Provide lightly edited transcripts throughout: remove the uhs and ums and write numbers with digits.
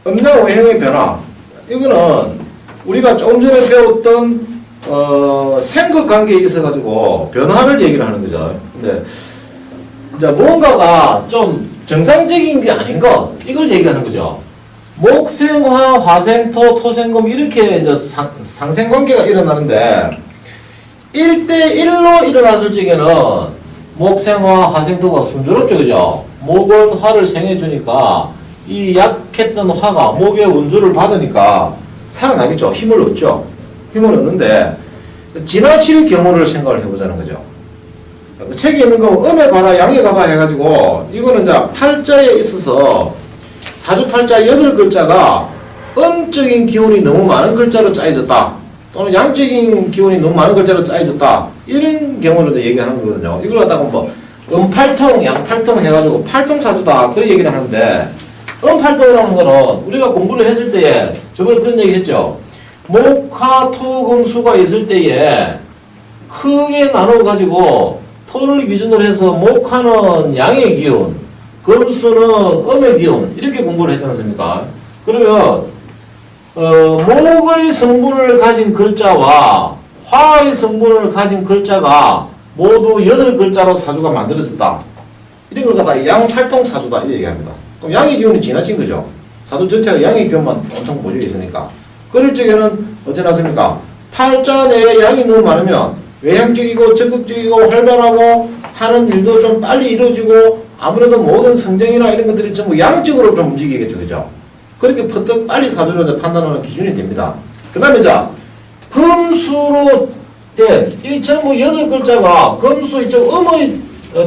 음양 오행의 변화. 이거는 우리가 조금 전에 배웠던 생극 관계에 있어가지고 변화를 얘기를 하는 거죠. 근데 이제 뭔가가 좀 정상적인 게 아닌 것, 이걸 얘기하는 거죠. 목생화, 화생토, 토생금 이렇게 이제 상생 관계가 일어나는데 1대1로 일어났을 적에는 목생화, 화생토가 순조롭죠, 그죠? 목은 화를 생해주니까 이 약했던 화가 목의 원조를 받으니까 살아나겠죠. 힘을 얻죠. 힘을 얻는데 지나칠 경우를 생각을 해보자는 거죠. 그 책에 있는 거 음의 과다, 양의 과다 해가지고 이거는 이제 팔자에 있어서 사주팔자 8글자가 음적인 기운이 너무 많은 글자로 짜여졌다. 또는 양적인 기운이 너무 많은 글자로 짜여졌다. 이런 경우를 얘기하는 거거든요. 이걸 갖다가 뭐 음팔통, 양팔통 해가지고 팔통사주다. 그런 얘기를 하는데 음팔통이라는 거는 우리가 공부를 했을 때에 저번에 그런 얘기 했죠. 목화, 토, 금, 수가 있을 때에 크게 나눠가지고 토를 기준으로 해서 목화는 양의 기운, 금수는 음의 기운 이렇게 공부를 했지 않습니까? 그러면 목의 성분을 가진 글자와 화의 성분을 가진 글자가 모두 8글자로 사주가 만들어졌다. 이런 걸 갖다가 양팔통사주다 이렇게 얘기합니다. 그럼 양의 기운이 지나친 거죠. 사주 전체가 양의 기운만 엄청 모여 있으니까. 그럴 적에는 어찌 났습니까? 팔자 내에 양이 너무 많으면 외향적이고 적극적이고 활발하고 하는 일도 좀 빨리 이루어지고 아무래도 모든 성정이나 이런 것들이 전부 양적으로 좀 움직이겠죠. 그죠? 그렇게 퍼뜩 빨리 사주를 판단하는 기준이 됩니다. 그 다음에 이제 금수로 된 이 전부 8글자가 금수 이쪽 음의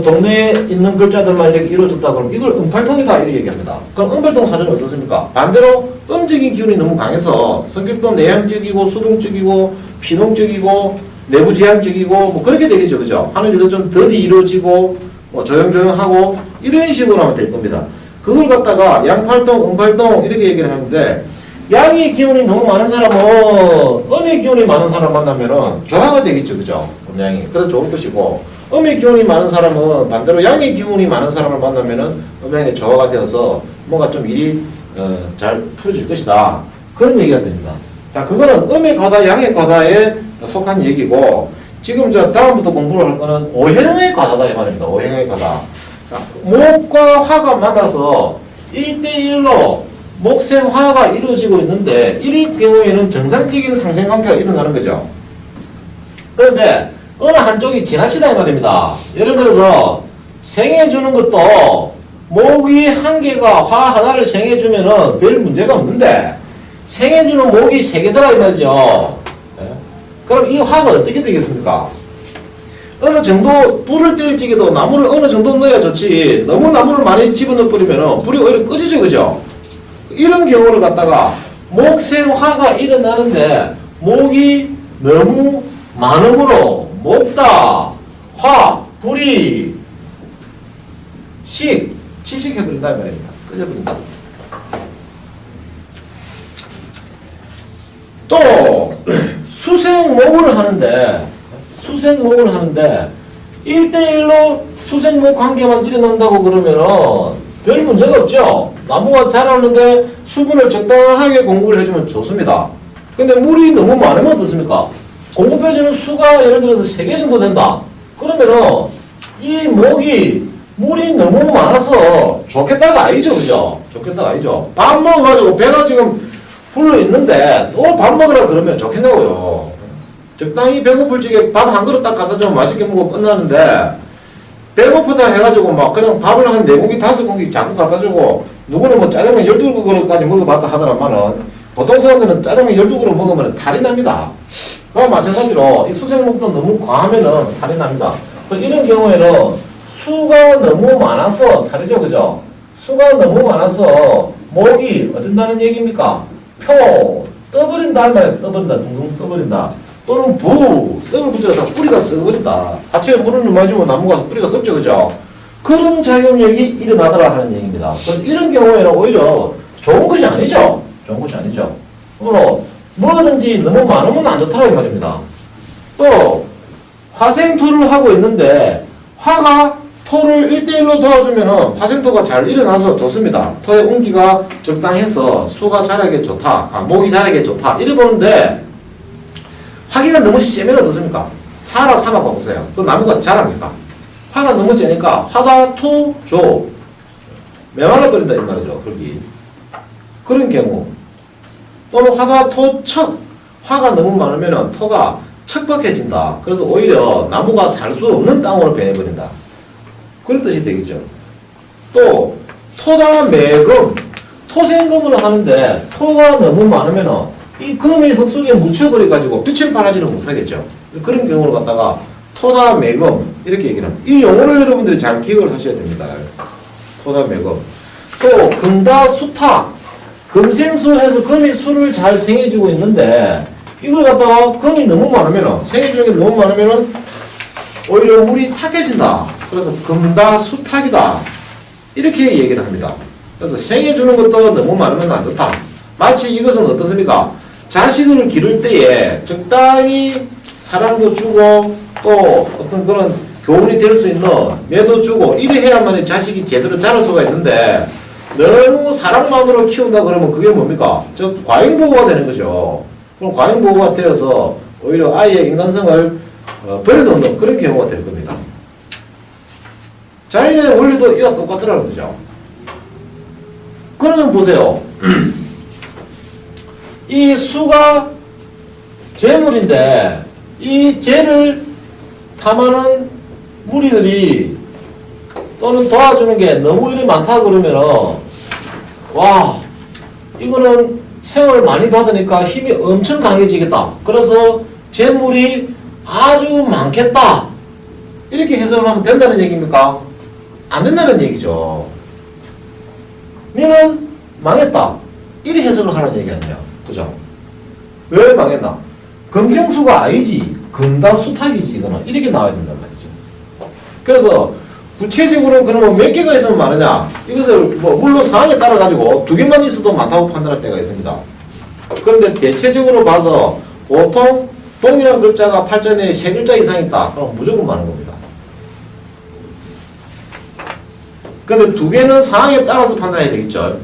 동네에 있는 글자들만 이렇게 이루어졌다 그러면 이걸 음팔통이다 이렇게 얘기합니다. 그럼 음팔통 사주는 어떻습니까? 반대로 음적인 기운이 너무 강해서 성격도 내향적이고 수동적이고 피동적이고 내부지향적이고 뭐 그렇게 되겠죠. 그죠? 하는 일도 좀 더디 이루어지고 뭐 조용조용하고 이런 식으로 하면 될 겁니다. 그걸 갖다가 양팔동, 음팔동 이렇게 얘기를 하는데 양의 기운이 너무 많은 사람은 음의 기운이 많은 사람 만나면은 조화가 되겠죠. 그죠? 음양이. 그래서 좋을 것이고 음의 기운이 많은 사람은 반대로 양의 기운이 많은 사람을 만나면은 음양의 조화가 되어서 뭔가 좀 일이 잘 풀어질 것이다. 그런 얘기가 됩니다. 자, 그거는 음의 과다, 양의 과다에 속한 얘기고 지금 저 다음부터 공부를 할 거는 오행의 과다다 이 말입니다. 오행의 과다. 자, 목과 화가 만나서 1대1로 목생화가 이루어지고 있는데 이럴 경우에는 정상적인 상생관계가 일어나는 거죠. 그런데 어느 한쪽이 지나치다 이 말입니다. 예를 들어서 생해주는 것도 목이 한 개가 화 하나를 생해주면은 별 문제가 없는데 생해주는 목이 3개더라 이 말이죠. 그럼 이 화가 어떻게 되겠습니까? 어느 정도 불을 뗄 적에도 나무를 어느 정도 넣어야 좋지 너무 나무를 많이 집어넣어 버리면 불이 오히려 꺼지죠. 그죠? 이런 경우를 갖다가 목생화가 일어나는데 목이 너무 많음으로 목다, 화, 불이 질식해버린다 이 말입니다. 꺼져버린다. 또 수생목을 하는데 1대1로 수생목 관계만 일어난다고 그러면은 별 문제가 없죠. 나무가 자라는데 수분을 적당하게 공급을 해주면 좋습니다. 근데 물이 너무 많으면 어떻습니까? 공급해주는 수가 예를 들어서 3개 정도 된다. 그러면은 이 목이 물이 너무 많아서 좋겠다가 아니죠. 그죠? 좋겠다가 아니죠. 밥 먹어가지고 배가 지금 불러 있는데 또 밥 먹으라 그러면 좋겠냐고요. 적당히 배고플 적에 밥 한 그릇 딱 갖다 주면 맛있게 먹고 끝나는데 배고프다 해가지고 막 그냥 밥을 한 4공기 5공기 자꾸 갖다 주고 누구는 뭐 짜장면 12그릇까지 먹어봤다 하더라마는 보통 사람들은 짜장면 12그릇 먹으면 탈이 납니다. 그와 마찬가지로 이 수생목도 너무 과하면은 탈이 납니다. 이런 경우에는 수가 너무 많아서 탈이죠. 그죠? 수가 너무 많아서 목이 어쩐다는 얘기입니까? 떠버린다 할 말이야. 떠버린다. 둥둥 떠버린다. 또는 썩을 붙여서 뿌리가 썩어버린다. 하초에 물을 좀 많이 주면 나무가 뿌리가 썩죠. 그죠? 그런 작용력이 일어나더라 하는 얘기입니다. 그래서 이런 경우에는 오히려 좋은 것이 아니죠. 좋은 것이 아니죠. 그러므로 뭐든지 너무 많으면 안 좋다는 말입니다. 또 화생토를 하고 있는데 화가 토를 1대1로 도와주면은 화생토가 잘 일어나서 좋습니다. 토의 온기가 적당해서 수가 자라기 좋다. 목이 자라기 좋다. 이래 보는데 화기가 너무 세면 어떻습니까? 사라 사막 봐보세요. 그 나무가 자랍니까? 화가 너무 세니까 화다 토 조 메말라 버린다 이 말이죠. 거기 그런 경우 또는 화다 토 척 화가 너무 많으면 토가 척박해진다. 그래서 오히려 나무가 살 수 없는 땅으로 변해버린다. 그런 뜻이 되겠죠. 또 토다 매금 토생금을 하는데 토가 너무 많으면 이 금이 흙 속에 묻혀버려 가지고 빛을 발하지를 못하겠죠. 그런 경우를 갖다가 토다 매금 이렇게 얘기를 합니다. 이 용어를 여러분들이 잘 기억을 하셔야 됩니다. 토다 매금. 또 금다 수타 금생수해서 금이 수를 잘 생해주고 있는데 이걸 갖다가 금이 너무 많으면 생해주는 게 너무 많으면 오히려 물이 탁해진다. 그래서 금다 수탁이다. 이렇게 얘기를 합니다. 그래서 생해주는 것도 너무 많으면 안 좋다. 마치 이것은 어떻습니까? 자식을 기를 때에 적당히 사랑도 주고 또 어떤 그런 교훈이 될 수 있는 매도 주고 이래 해야만 자식이 제대로 자랄 수가 있는데 너무 사랑만으로 키운다 그러면 그게 뭡니까? 즉 과잉보호가 되는 거죠. 그럼 과잉보호가 되어서 오히려 아이의 인간성을 버려놓는 그런 경우가 될 겁니다. 자연의 원리도 이와 똑같더라는 거죠. 그러면 보세요. 이 수가 재물인데 이 재를 탐하는 무리들이 또는 도와주는 게 너무 일이 많다 그러면은 와 이거는 생을 많이 받으니까 힘이 엄청 강해지겠다. 그래서 재물이 아주 많겠다. 이렇게 해석을 하면 된다는 얘기입니까? 안 된다는 얘기죠. 니는 망했다. 이리 해석을 하라는 얘기 아니야. 그죠? 왜 망했나? 금생수가 아니지. 금다수탁이지. 이거는 이렇게 나와야 된단 말이죠. 그래서 구체적으로 그러면 몇 개가 있으면 많으냐? 이것을 물론 상황에 따라 가지고 2개만 있어도 많다고 판단할 때가 있습니다. 그런데 대체적으로 봐서 보통 동이라는 글자가 팔자 내에 3글자 이상 있다. 그럼 무조건 많은 겁니다. 그런데 2개는 상황에 따라서 판단해야 되겠죠.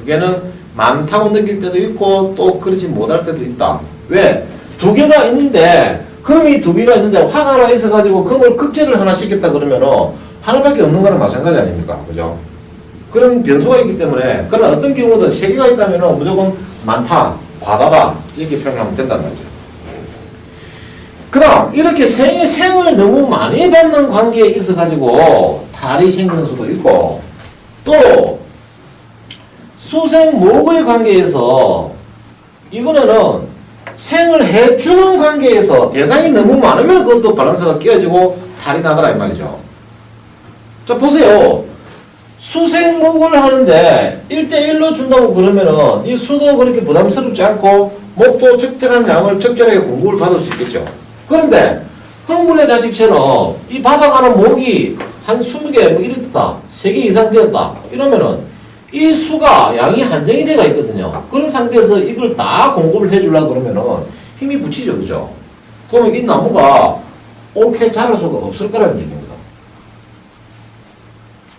2개는 많다고 느낄 때도 있고 또 그렇지 못할 때도 있다. 왜? 2개가 있는데 금이 2개가 있는데 화가 하나 있어가지고 금을 극제를 하나 시켰다 그러면은 하나밖에 없는 거랑 마찬가지 아닙니까? 그죠? 그런 변수가 있기 때문에 그런 어떤 경우든 3개가 있다면은 무조건 많다, 과다다 이렇게 표현하면 된단 말이죠. 그 다음 이렇게 생을 너무 많이 받는 관계에 있어가지고 탈이 생기는 수도 있고 또 수생목의 관계에서 이번에는 생을 해주는 관계에서 대상이 너무 많으면 그것도 밸런스가 깨어지고 탈이 나더라 이 말이죠. 자 보세요. 수생목을 하는데 1대1로 준다고 그러면은 이 수도 그렇게 부담스럽지 않고 목도 적절한 양을 적절하게 공급을 받을 수 있겠죠. 그런데 흥분의 자식처럼 이 받아가는 목이 한 20개 뭐 이랬다 3개 이상 되었다 이러면은 이 수가 양이 한정이 돼가 있거든요. 그런 상태에서 이걸 다 공급을 해주려고 그러면은 힘이 붙이죠. 그죠? 그러면 이 나무가 옳게 자랄 수가 없을 거라는 얘기입니다.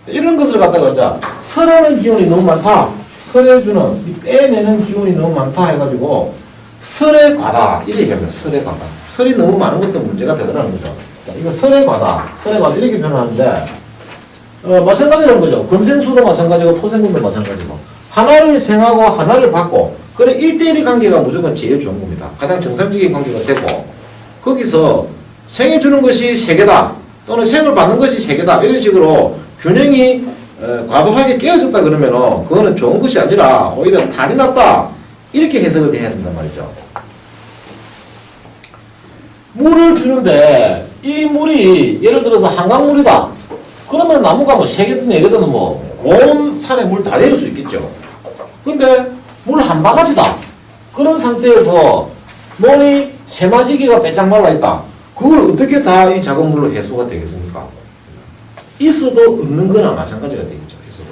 이런 것을 갖다가 이제 설하는 기운이 너무 많다. 설해주는, 빼내는 기운이 너무 많다 해가지고 설의 과다. 이렇게 얘기합니다. 설의 과다. 설이 너무 많은 것도 문제가 되더라는 거죠. 이거 설의 과다. 설의 과다. 이렇게 표현하는데 마찬가지라는 거죠. 금생수도 마찬가지고 토생금도 마찬가지고 하나를 생하고 하나를 받고 그래 1대1의 관계가 무조건 제일 좋은 겁니다. 가장 정상적인 관계가 되고 거기서 생해주는 것이 3개다 또는 생을 받는 것이 3개다 이런 식으로 균형이 과도하게 깨어졌다 그러면은 그거는 좋은 것이 아니라 오히려 탈이 났다 이렇게 해석을 해야 된단 말이죠. 물을 주는데 이 물이 예를 들어서 한강물이다. 그러면 나무가 뭐 3개든 4개든 뭐 온 산에 물 다 내릴 수 있겠죠. 근데 물 한 바가지다. 그런 상태에서 물이 3마지기가 빼짝 말라있다. 그걸 어떻게 다 이 작은 물로 해소가 되겠습니까? 있어도 없는 거나 마찬가지가 되겠죠. 있어도.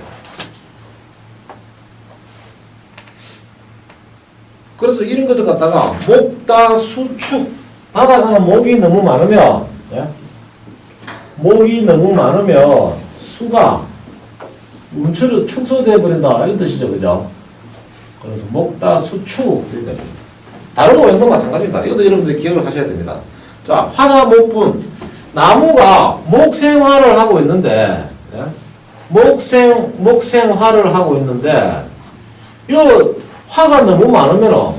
그래서 이런 것을 갖다가 목다 수축 받아가는 목이 너무 많으면 예? 목이 너무 많으면 수가 움츠러 축소되어 버린다 이런 뜻이죠, 그죠? 그래서 목다 수축 이렇게 됩니다. 다른 오행도 마찬가지입니다. 이것도 여러분들이 기억을 하셔야 됩니다. 자, 화나 목분. 나무가 목생화를 하고 있는데, 예? 목생화를 하고 있는데, 이 화가 너무 많으면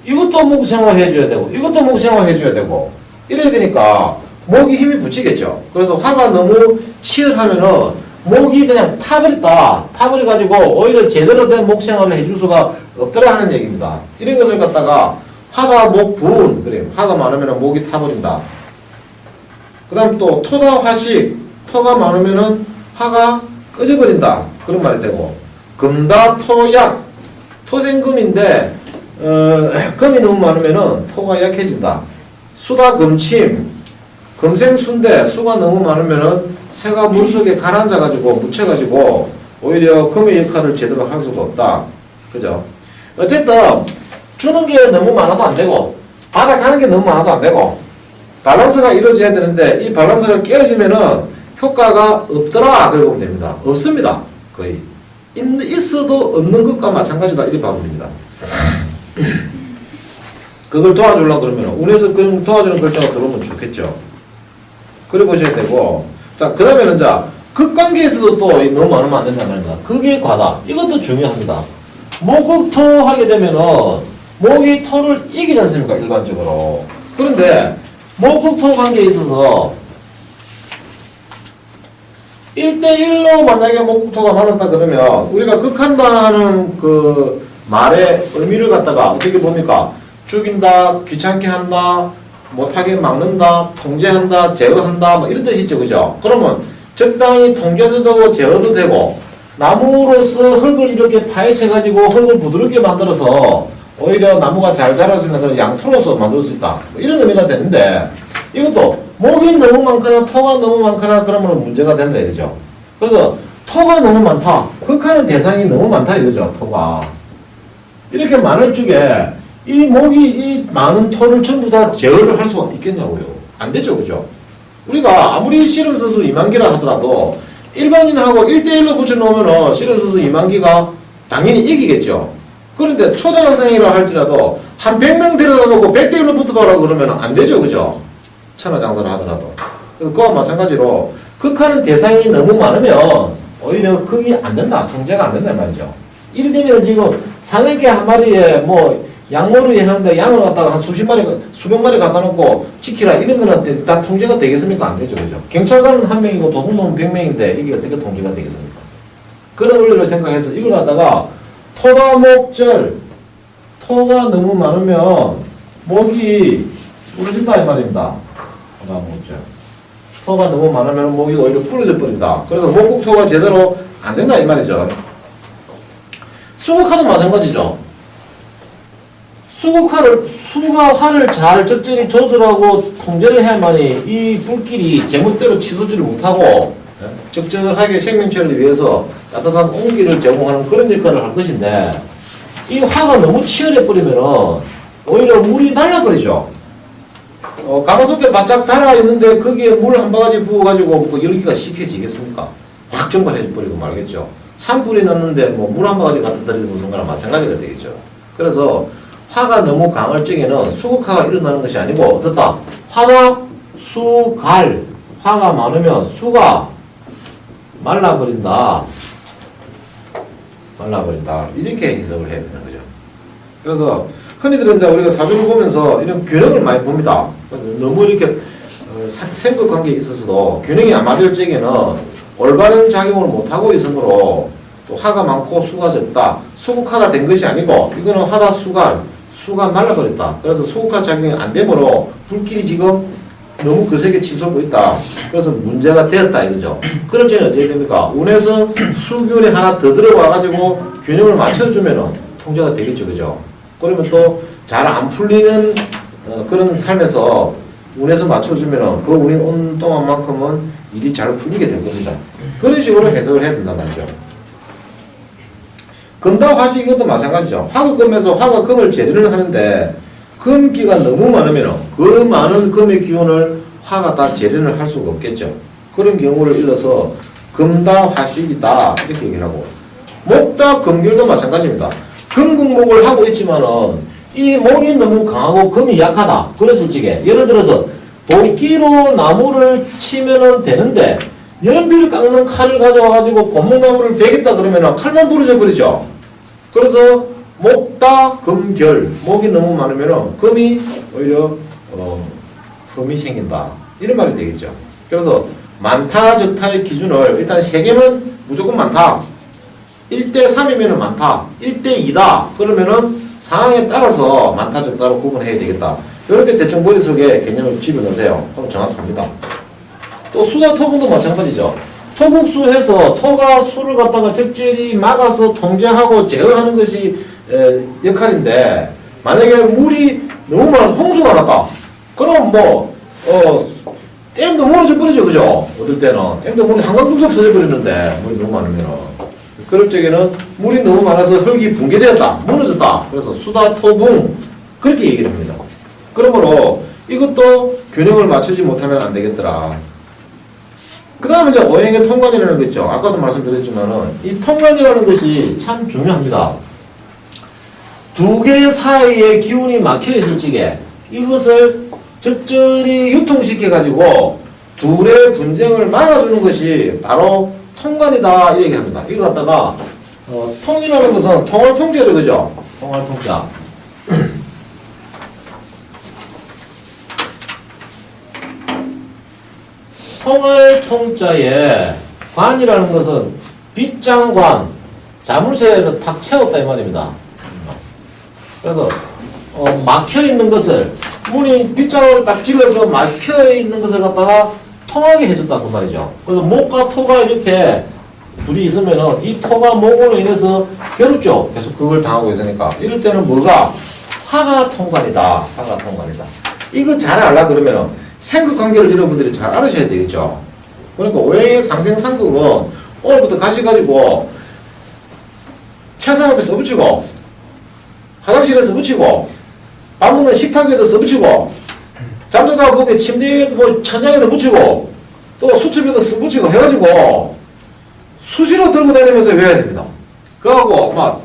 이것도 목생화 해줘야 되고, 이것도 목생화 해줘야 되고, 이래야 되니까 목이 힘이 붙이겠죠. 그래서 화가 너무 치열하면은 목이 그냥 타버려가지고 오히려 제대로 된 목생화를 해줄 수가 없더라 하는 얘기입니다. 이런 것을 갖다가 화가 목분, 그래요. 화가 많으면 목이 타버린다. 그 다음 또 토다 화식, 토가 많으면은 화가 꺼져버린다. 그런 말이 되고, 금다 토약, 토생금인데, 금이 너무 많으면은 토가 약해진다. 수다 금침, 금생수인데 수가 너무 많으면은 새가 물속에 가라앉아가지고 묻혀가지고 오히려 금의 역할을 제대로 할 수가 없다. 그죠? 어쨌든 주는 게 너무 많아도 안 되고 받아가는 게 너무 많아도 안 되고 밸런스가 이루어져야 되는데 이 밸런스가 깨어지면은 효과가 없더라 그래 보면 됩니다. 없습니다. 거의. 있어도 없는 것과 마찬가지다 이렇게 봐면 됩니다. 그걸 도와주려고 그러면 운에서 그런 도와주는 글자가 들어오면 좋겠죠. 그래 보셔야 되고, 자, 그 다음에는 자, 극관계에서도 또 너무 많으면 안 된다는 말입니다. 극의 과다. 이것도 중요합니다. 목극토 하게 되면은 목이 토를 이기지 않습니까? 일반적으로. 그런데 목극토 관계에 있어서 1대1로 만약에 목극토가 맞았다 그러면 우리가 극한다는 그 말의 의미를 갖다가 어떻게 봅니까? 죽인다, 귀찮게 한다, 못하게 막는다, 통제한다, 제어한다, 뭐 이런 뜻이죠, 그죠? 그러면 적당히 통제도 되고 제어도 되고 나무로서 흙을 이렇게 파헤쳐가지고 흙을 부드럽게 만들어서 오히려 나무가 잘 자랄 수 있는 그런 양토로서 만들 수 있다. 뭐 이런 의미가 되는데 이것도 목이 너무 많거나 토가 너무 많거나 그러면 문제가 된다, 그죠? 그래서 토가 너무 많다. 극하는 대상이 너무 많다, 이거죠, 토가. 이렇게 많을 적에 이 목이 이 많은 토를 전부 다 제어를 할 수가 있겠냐고요. 안 되죠, 그죠? 우리가 아무리 씨름선수 이만기라 하더라도 일반인하고 1대1로 붙여놓으면 씨름선수 이만기가 당연히 이기겠죠. 그런데 초등학생이라 할지라도 한 100명 데려다 놓고 100대1로 붙어봐라 그러면 안 되죠, 그죠? 천하장사를 하더라도. 그거와 마찬가지로 극하는 대상이 너무 많으면 오히려 극이 안 된다, 통제가 안 된단 말이죠. 이래 되면 지금 상해개 한 마리에 뭐 양모를 하는데 양을 갖다가 한 수백 마리 갖다 놓고 지키라 이런 거는 다 통제가 되겠습니까? 안 되죠, 그죠? 경찰관은 한 명이고 도둑놈은 100명인데 이게 어떻게 통제가 되겠습니까? 그런 원리를 생각해서 이걸 갖다가 토다목절, 토가 너무 많으면 목이 부러진다 이 말입니다. 토다목절. 토가 너무 많으면 목이 오히려 부러져 버린다. 그래서 목국토가 제대로 안 된다 이 말이죠. 수국화도 마찬가지죠. 수가 화를 잘 적절히 조절하고 통제를 해야만이 이 불길이 제멋대로 치솟지를 못하고 적절하게 생명체를 위해서 따뜻한 온기를 제공하는 그런 역할을 할 것인데 이 화가 너무 치열해 버리면은 오히려 물이 날라버리죠. 가마솥에 바짝 달아있는데 거기에 물 한 바가지 부어가지고 그 열기가 식혀지겠습니까? 확 증발해버리고 말겠죠. 산불이 났는데 뭐 물 한 바가지 갖다 들이는 거랑 마찬가지가 되겠죠. 그래서 화가 너무 강할 적에는 수극화가 일어나는 것이 아니고 어떻다? 화가 수갈, 화가 많으면 수가 말라버린다. 이렇게 해석을 해야 되는 거죠. 그래서 흔히들 이제 우리가 사주를 보면서 이런 균형을 많이 봅니다. 너무 이렇게 생각 관계에 있어서도 균형이 안 맞을 적에는 올바른 작용을 못하고 있으므로 또 화가 많고 수가 적다. 수극화가 된 것이 아니고 이거는 화다 수가 말라버렸다. 그래서 수극화 작용이 안 되므로 불길이 지금 너무 거세게 치솟고 있다. 그래서 문제가 되었다 이거죠. 그럴 때는 어떻게 됩니까? 운에서 수균이 하나 더 들어와가지고 균형을 맞춰주면은 통제가 되겠죠, 그죠? 그러면 또 잘 안 풀리는 그런 삶에서 운에서 맞춰주면은 그 운이 온 동안만큼은 일이 잘 풀리게 될 겁니다. 그런 식으로 해석을 해야 된단 말이죠. 금다 화식 이것도 마찬가지죠. 화가 금에서 화가 금을 재련을 하는데 금기가 너무 많으면 그 많은 금의 기운을 화가 다 재련을 할 수가 없겠죠. 그런 경우를 일러서 금다화식이다 이렇게 얘기를 하고, 목다 금결도 마찬가지입니다. 금국목을 하고 있지만은 이 목이 너무 강하고 금이 약하다. 그랬을 적에 예를 들어서 도끼로 나무를 치면은 되는데 연필 깎는 칼을 가져와가지고 고목나무를 베겠다 그러면은 칼만 부러져 버리죠. 그래서 목다 금결, 목이 너무 많으면은 금이 오히려 흠이 생긴다 이런 말이 되겠죠. 그래서 많다 적다의 기준을 일단 3개면 무조건 많다, 1대 3이면 많다, 1대 2다 그러면은 상황에 따라서 많다 적다로 구분해야 되겠다. 이렇게 대충 머릿속에 개념을 집어넣으세요. 그럼 정확합니다. 또 수다 토분도 마찬가지죠. 토국수해서 토가 수를 갖다가 적절히 막아서 통제하고 제어하는 것이 역할인데, 만약에 물이 너무 많아서 홍수가 났다. 그럼 댐도 무너져 버리죠, 그죠? 어떨 때는 댐도 물이 한강도 터져 버리는데 물이 너무 많으면, 그럴 적에는 물이 너무 많아서 흙이 붕괴되었다, 무너졌다. 그래서 수다 토붕 그렇게 얘기를 합니다. 그러므로 이것도 균형을 맞추지 못하면 안 되겠더라. 그 다음에 이제 오행의 통관이라는 거 있죠. 아까도 말씀드렸지만은 이 통관이라는 것이 참 중요합니다. 두 개 사이에 기운이 막혀 있을 적에 이것을 적절히 유통시켜 가지고 둘의 분쟁을 막아주는 것이 바로 통관이다 이 얘기합니다. 이걸 갖다가 통이라는 것은 통할 통자죠, 그죠? 통할 통자. 통할 통자에 관이라는 것은 빗장관, 자물쇠를 탁 채웠다 이 말입니다. 그래서 막혀있는 것을, 문이 빗장을 딱 질러서 막혀있는 것을 갖다가 통하게 해줬다 그 말이죠. 그래서 목과 토가 이렇게 둘이 있으면은 이 토가 목으로 인해서 괴롭죠. 계속 그걸 당하고 있으니까. 이럴 때는 뭐가? 화가 통관이다. 화가 통관이다. 이거 잘 알라 그러면은 상극관계를 여러분들이 잘 알으셔야 되겠죠. 그러니까 오행의 상생상극은 오늘부터 가셔가지고 책상 앞에 써붙이고, 화장실에서 붙이고, 밥 먹는 식탁에도 써붙이고, 잠자다가 거기 침대에도 천장에도 붙이고, 또 수첩에도 써붙이고 해가지고 수시로 들고 다니면서 외워야 됩니다. 그거하고 막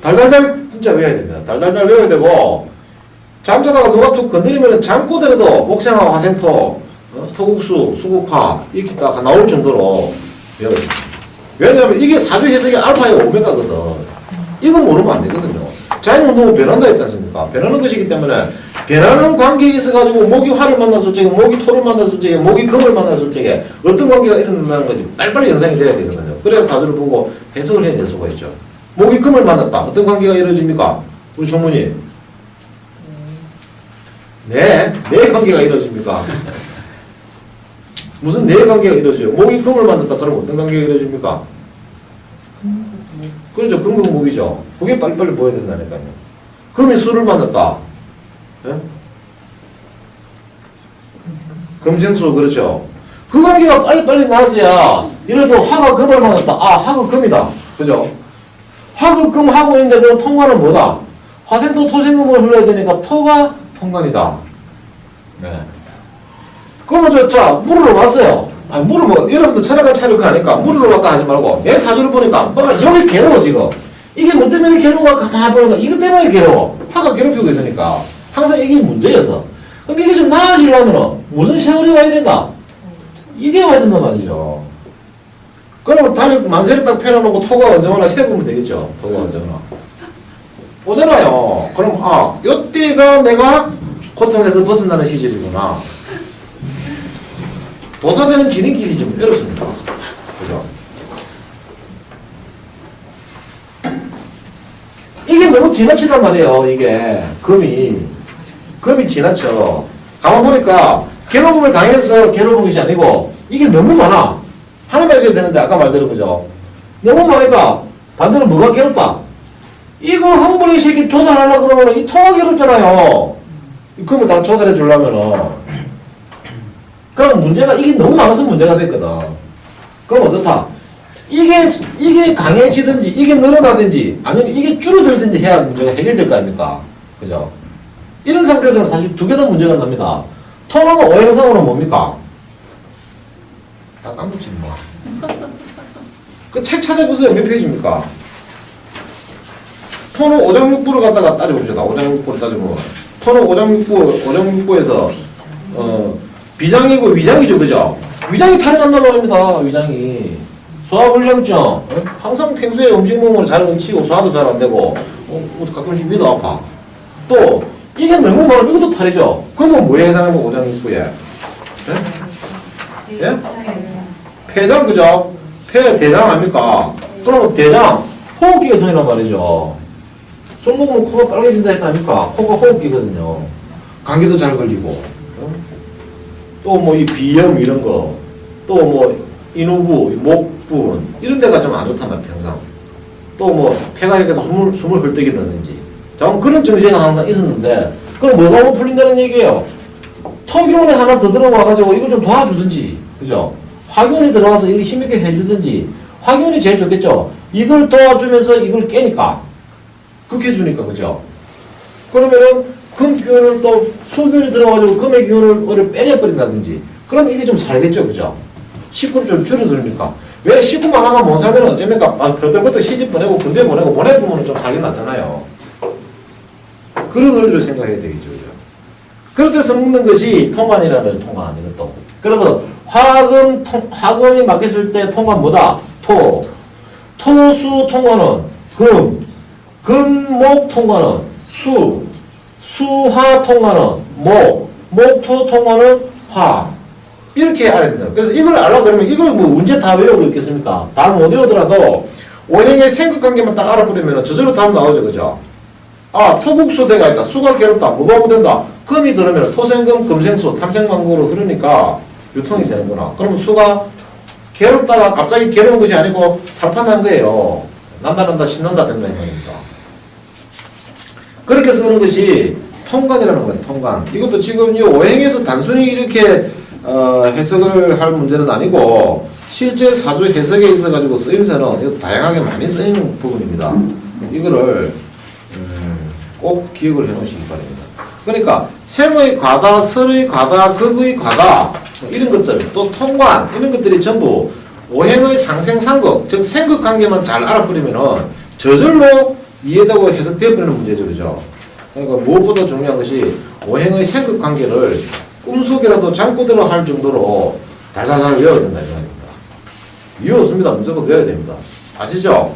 달달달 진짜 외워야 됩니다. 달달달 외워야 되고, 잠자다가 누가 툭 건드리면 잠꼬대라도 목생화, 화생토, 토국수, 수국화 이렇게 딱 나올 정도로 외워야 됩니다. 왜냐하면 이게 사주 해석의 알파의 오메가거든. 이건 모르면 안 되거든요. 자연운동은 변한다 했지 않습니까? 변하는 것이기 때문에 변하는 관계에 있어가지고 목이 화를 만났을 적에, 목이 토를 만났을 적에, 목이 금을 만났을 적에 어떤 관계가 일어난다는 거지 빨리빨리 연상이 돼야 되거든요. 그래야 사주를 보고 해석을 해낼 수가 있죠. 목이 금을 만났다. 어떤 관계가 이루어집니까? 우리 총무님. 네 관계가 이루어집니까? 무슨 네 관계가 이루어져요? 목이 금을 만났다. 그럼 어떤 관계가 이루어집니까? 그렇죠. 금금목이죠. 그게 빨리빨리 보여야 된다니까요. 금이 수를 만났다. 예? 금생수, 그렇죠. 그 관계가 빨리빨리 나서야, 예를 들어 화가 금을 만났다. 아, 화가 금이다. 그죠? 화가 금 하고 있는데 그럼 통관은 뭐다? 화생토 토생금을 흘러야 되니까 토가 통관이다. 네. 그러면 자, 물으러 왔어요. 아니, 여러분들 철학과 차려고 하니까 물으러 왔다 하지 말고, 내 사주를 보니까, 뭔가 여기 괴로워, 지금. 이게 뭐 때문에 괴로운가 가만히 보니까, 이것 때문에 괴로워. 화가 괴롭히고 있으니까. 항상 이게 문제여서. 그럼 이게 좀 나아지려면, 무슨 세월이 와야 된다? 이게 와야 된단 말이죠. 그러면 달리 만세를 딱 펴놓고 토가 언제 오나 세보면 되겠죠. 토가 언제 오나. 오잖아요. 그럼, 요때가 내가 고통에서 벗어나는 시절이구나. 도사되는 지름길이 좀 어렵습니다. 그죠? 이게 너무 지나치단 말이에요, 이게. 금이 지나쳐. 가만 보니까 괴로움을 당해서 괴로운 것이 아니고, 이게 너무 많아. 하나만 있어야 되는데, 아까 말대로, 그죠? 너무 많으니까, 반대로 뭐가 괴롭다? 이거 흥분의 새끼 조달하려고 그러면 이 통화 괴롭잖아요. 이 금을 다 조달해 주려면은. 그럼 문제가, 이게 너무 많아서 문제가 됐거든. 그럼 어떻다? 이게 강해지든지, 이게 늘어나든지, 아니면 이게 줄어들든지 해야 문제가 해결될 거 아닙니까? 그죠? 이런 상태에서는 사실 두 개 다 문제가 납니다. 토는 오행성으로 뭡니까? 다 까먹지 뭐. 그 책 찾아보세요. 몇 페이지입니까? 토는 오장육부를 갖다가 따져봅시다. 오장육부를 따져보면 토는 오장육부에서 비장이고 위장이죠, 그죠? 위장이 탈이 난단 말입니다. 위장이 소화불량증, 항상 평소에 음식 먹으면 잘 엉치고 소화도 잘 안 되고 가끔씩 위도 아파. 또 이게 너무 많으면 이것도 탈이죠. 그러면 뭐에 해당하면 오장육부에? 예? 폐장, 그죠? 폐, 대장 아닙니까? 그러면 대장, 호흡기가 들어있단 말이죠. 술 먹으면 코가 빨개진다 했다 아닙니까? 코가 호흡기거든요. 감기도 잘 걸리고. 또 뭐 이 비염 이런 거, 또 뭐 인후부, 목부분 이런 데가 좀 안 좋단 말이야, 평상. 또 뭐 폐가 이렇게 숨을 헐떡이는지. 자, 그런 증세가 항상 있었는데, 그럼 뭐가 뭐 풀린다는 얘기예요? 토기운이 하나 더 들어와가지고 이걸 좀 도와주든지, 그죠? 화기운이 들어와서 이걸 힘있게 해주든지, 화기운이 제일 좋겠죠? 이걸 도와주면서 이걸 깨니까, 극해주니까, 그죠? 그러면은 금기운을 또 수기운이 들어가지고 금의 기운을 빼내버린다든지, 그럼 이게 좀 살겠죠, 그죠? 식구를 좀 줄여들으니까. 왜 식구만 하나 못 살면 어쩌니까? 그때부터 시집 보내고 군대 보내고 보내주면 좀 살긴 낫잖아요. 그런 걸 좀 생각해야 되겠죠, 그죠? 그럴 때서 먹는 것이 통관이라는 통관, 이것도. 그래서 화금이 막혔을 때 통관 뭐다? 토수 통관은 금, 목 통관은 수화 통관은 목토 통관은 화. 이렇게 알아야 된다. 그래서 이걸 알라 그러면 이걸 뭐 언제 다 외우고 있겠습니까? 다 못 외우더라도 오행의 생각관계만 딱 알아버리면 저절로 답 나오죠, 그죠? 아, 토국수대가 있다. 수가 괴롭다. 뭐가 하면 된다? 금이 들으면 토생금, 금생수, 탐생만국으로 흐르니까 유통이 되는구나. 그러면 수가 괴롭다가 갑자기 괴로운 것이 아니고 살판난 거예요. 난다 신난다 된다 이 말입니다. 그렇게 해서 그런 것이 통관이라는 거예요. 통관. 이것도 지금 이 오행에서 단순히 이렇게 해석을 할 문제는 아니고 실제 사주 해석에 있어 가지고 쓰임새는 다양하게 많이 쓰이는 부분입니다. 이거를 꼭 기억을 해 놓으시기 바랍니다. 그러니까 생의 과다, 설의 과다, 극의 과다 이런 것들, 또 통관 이런 것들이 전부 오행의 상생상극, 즉 생극관계만 잘 알아버리면은 저절로 이해되고 해석되어 버리는 문제죠, 그죠? 그러니까 무엇보다 중요한 것이 오행의 생극관계를 꿈속이라도 잠꼬 들어 할 정도로 잘 외워야 된다 이 말입니다. 이유 없습니다. 무조건 외워야 됩니다. 아시죠?